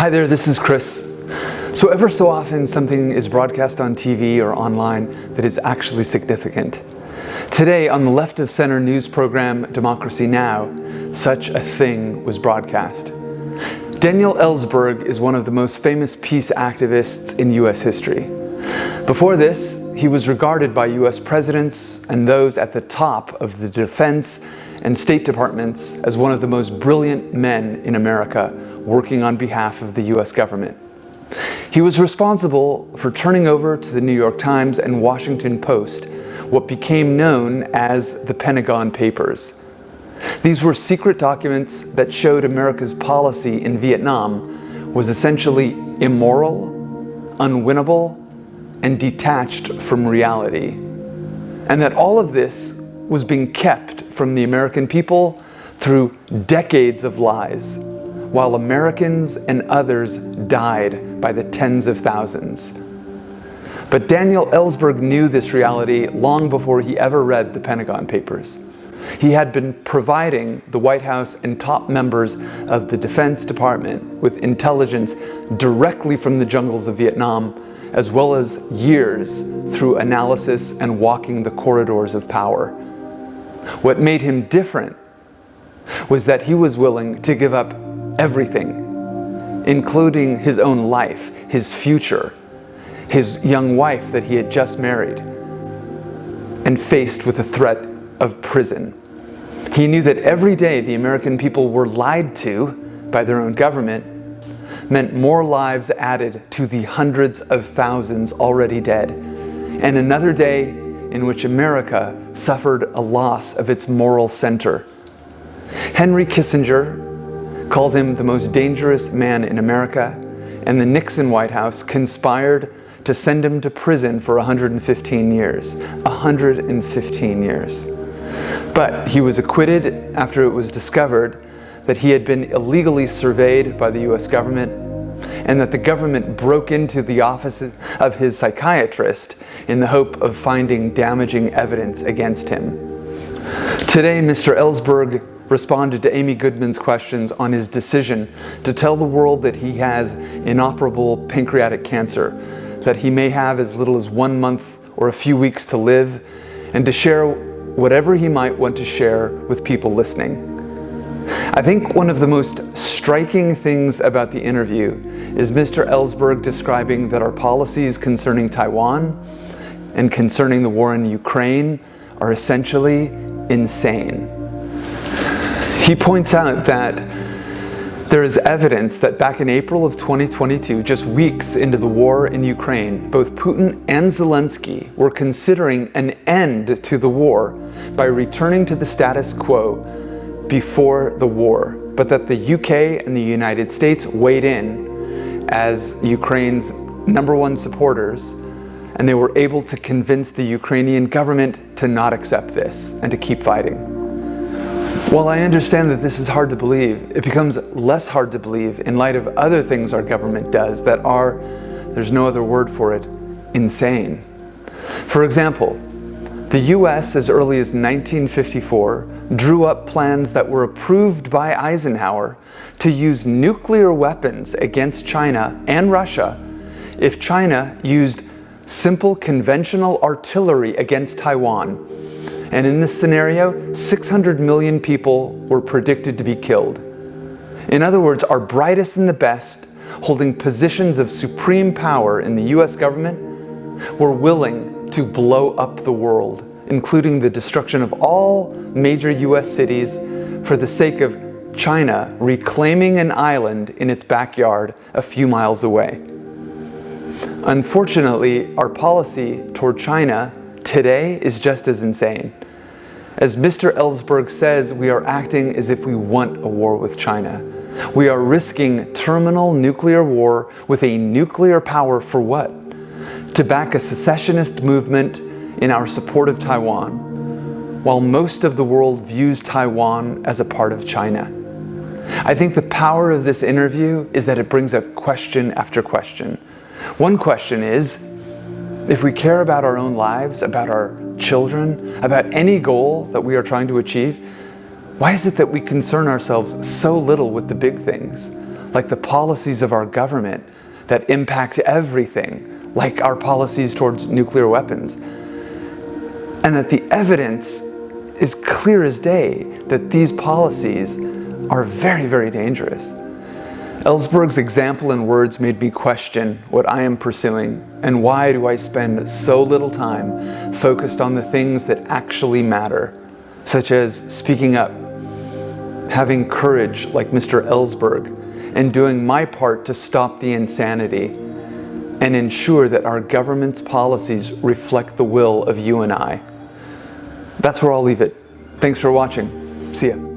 Hi there, this is Chris. So ever so often something is broadcast on TV or online that is actually significant. Today on the left of center news program Democracy Now!, such a thing was broadcast. Daniel Ellsberg is one of the most famous peace activists in US history. Before this, he was regarded by US presidents and those at the top of the defense and State Departments as one of the most brilliant men in America working on behalf of the US government. He was responsible for turning over to the New York Times and Washington Post what became known as the Pentagon Papers. These were secret documents that showed America's policy in Vietnam was essentially immoral, unwinnable, and detached from reality. And that all of this was being kept from the American people through decades of lies, while Americans and others died by the tens of thousands. But Daniel Ellsberg knew this reality long before he ever read the Pentagon Papers. He had been providing the White House and top members of the Defense Department with intelligence directly from the jungles of Vietnam, as well as years through analysis and walking the corridors of power. What made him different was that he was willing to give up everything, including his own life, his future, his young wife that he had just married, and faced with the threat of prison. He knew that every day the American people were lied to by their own government meant more lives added to the hundreds of thousands already dead, and another day in which America suffered a loss of its moral center. Henry Kissinger called him the most dangerous man in America, and the Nixon White House conspired to send him to prison for 115 years. 115 years. But he was acquitted after it was discovered that he had been illegally surveyed by the US government, and that the government broke into the offices of his psychiatrist in the hope of finding damaging evidence against him. Today, Mr. Ellsberg responded to Amy Goodman's questions on his decision to tell the world that he has inoperable pancreatic cancer, that he may have as little as 1 month or a few weeks to live, and to share whatever he might want to share with people listening. I think one of the most striking things about the interview is Mr. Ellsberg describing that our policies concerning Taiwan and concerning the war in Ukraine are essentially insane. He points out that there is evidence that back in April of 2022, just weeks into the war in Ukraine, both Putin and Zelensky were considering an end to the war by returning to the status quo before the war, but that the UK and the United States weighed in as Ukraine's #1 supporters, and they were able to convince the Ukrainian government to not accept this and to keep fighting. While I understand that this is hard to believe, it becomes less hard to believe in light of other things our government does that are, there's no other word for it, insane. For example, the US, as early as 1954, drew up plans that were approved by Eisenhower to use nuclear weapons against China and Russia if China used simple conventional artillery against Taiwan. And in this scenario, 600 million people were predicted to be killed. In other words, our brightest and the best, holding positions of supreme power in the US government, were willing to blow up the world, including the destruction of all major US cities for the sake of China reclaiming an island in its backyard a few miles away. Unfortunately, our policy toward China today is just as insane. As Mr. Ellsberg says, we are acting as if we want a war with China. We are risking terminal nuclear war with a nuclear power for what? To back a secessionist movement in our support of Taiwan, while most of the world views Taiwan as a part of China. I think the power of this interview is that it brings up question after question. One question is, if we care about our own lives, about our children, about any goal that we are trying to achieve, why is it that we concern ourselves so little with the big things, like the policies of our government that impact everything, like our policies towards nuclear weapons. And that the evidence is clear as day that these policies are very, very dangerous. Ellsberg's example and words made me question what I am pursuing, and why do I spend so little time focused on the things that actually matter, such as speaking up, having courage like Mr. Ellsberg, and doing my part to stop the insanity and ensure that our government's policies reflect the will of you and I. That's where I'll leave it. Thanks for watching. See ya.